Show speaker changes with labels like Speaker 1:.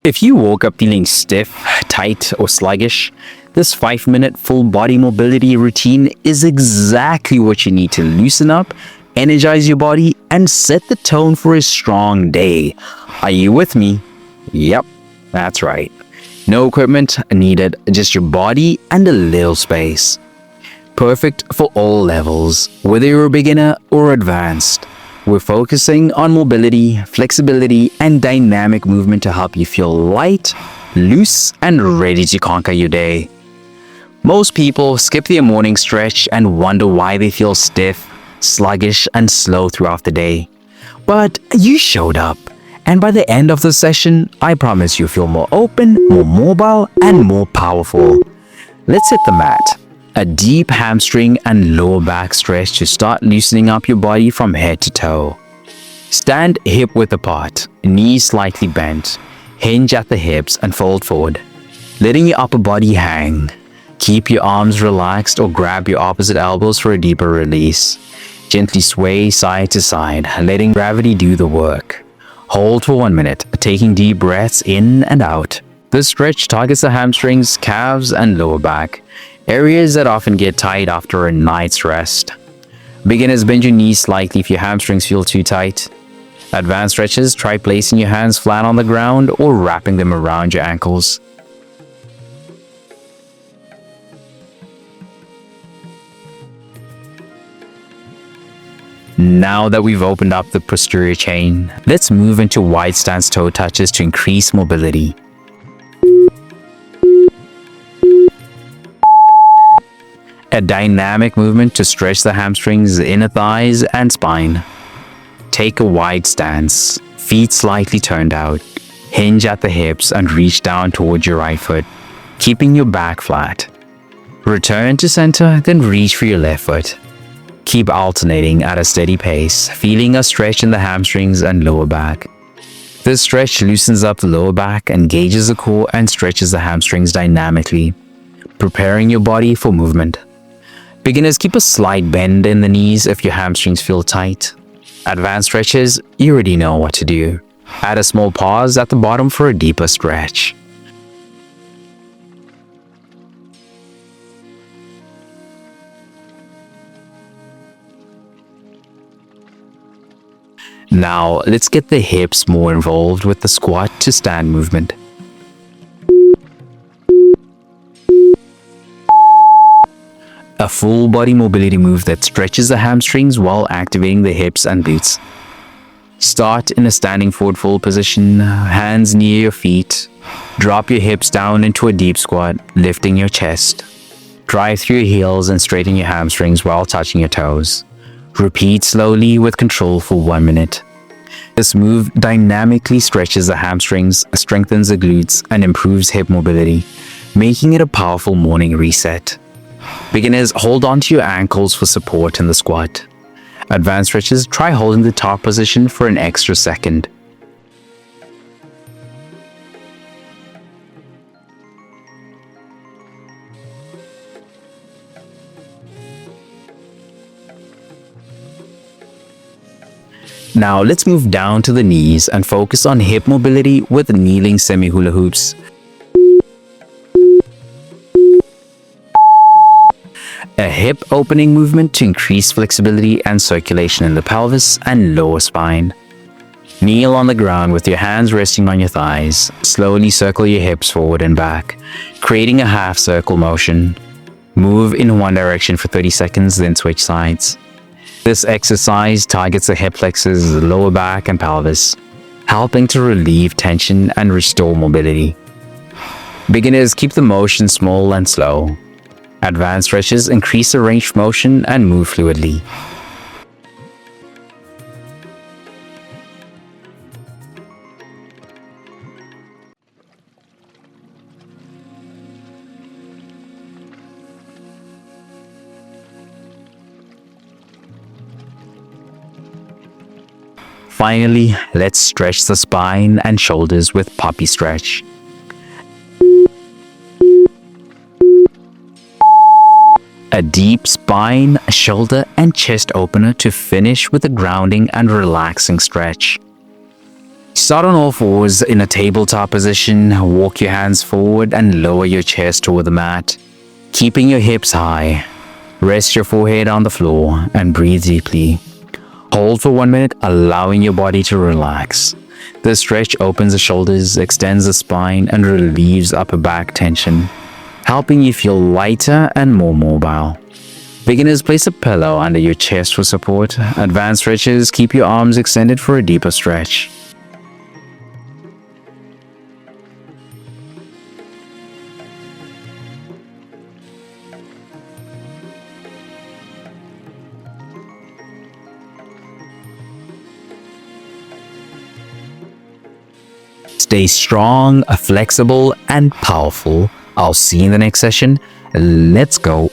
Speaker 1: If you woke up feeling stiff, tight, or sluggish, this 5-minute full body mobility routine is exactly what you need to loosen up, energize your body, and set the tone for a strong day. Are you with me? Yep, that's right. No equipment needed, just your body and a little space. Perfect for all levels, whether you're a beginner or advanced. We're focusing on mobility, flexibility, and dynamic movement to help you feel light, loose, and ready to conquer your day. Most people skip their morning stretch and wonder why they feel stiff, sluggish, and slow throughout the day. But you showed up, and by the end of the session, I promise you feel more open, more mobile, and more powerful. Let's hit the mat. A deep hamstring and lower back stretch to start loosening up your body from head to toe. Stand hip width apart, knees slightly bent. Hinge at the hips and fold forward, letting your upper body hang. Keep your arms relaxed or grab your opposite elbows for a deeper release. Gently sway side to side, letting gravity do the work. Hold for 1 minute, taking deep breaths in and out. This stretch targets the hamstrings, calves, and lower back, areas that often get tight after a night's rest. Beginners, bend your knees slightly if your hamstrings feel too tight. Advanced stretches, try placing your hands flat on the ground or wrapping them around your ankles. Now that we've opened up the posterior chain, let's move into wide stance toe touches to increase mobility. A dynamic movement to stretch the hamstrings, inner thighs, and spine. Take a wide stance, feet slightly turned out. Hinge at the hips and reach down towards your right foot, keeping your back flat. Return to center, then reach for your left foot. Keep alternating at a steady pace, feeling a stretch in the hamstrings and lower back. This stretch loosens up the lower back, engages the core, and stretches the hamstrings dynamically, preparing your body for movement. Beginners, keep a slight bend in the knees if your hamstrings feel tight. Advanced stretches, you already know what to do. Add a small pause at the bottom for a deeper stretch. Now, let's get the hips more involved with the squat to stand movement. A full body mobility move that stretches the hamstrings while activating the hips and glutes. Start in a standing forward fold position, hands near your feet. Drop your hips down into a deep squat, lifting your chest. Drive through your heels and straighten your hamstrings while touching your toes. Repeat slowly with control for 1 minute. This move dynamically stretches the hamstrings, strengthens the glutes, and improves hip mobility, making it a powerful morning reset. Beginners, hold onto your ankles for support in the squat. Advanced stretches, try holding the top position for an extra second. Now let's move down to the knees and focus on hip mobility with kneeling semi-hula hoops. A hip opening movement to increase flexibility and circulation in the pelvis and lower spine. Kneel on the ground with your hands resting on your thighs. Slowly circle your hips forward and back, creating a half circle motion. Move in one direction for 30 seconds, then switch sides. This exercise targets the hip flexors, lower back, and pelvis, helping to relieve tension and restore mobility. Beginners, keep the motion small and slow. Advanced stretches increase the range of motion and move fluidly. Finally, let's stretch the spine and shoulders with puppy stretch. A deep spine, shoulder, and chest opener to finish with a grounding and relaxing stretch. Start on all fours in a tabletop position, walk your hands forward and lower your chest toward the mat, keeping your hips high. Rest your forehead on the floor and breathe deeply. Hold for 1 minute, allowing your body to relax. This stretch opens the shoulders, extends the spine, and relieves upper back tension, helping you feel lighter and more mobile. Beginners, place a pillow under your chest for support. Advanced stretches, keep your arms extended for a deeper stretch. Stay strong, flexible, and powerful. I'll see you in the next session. Let's go.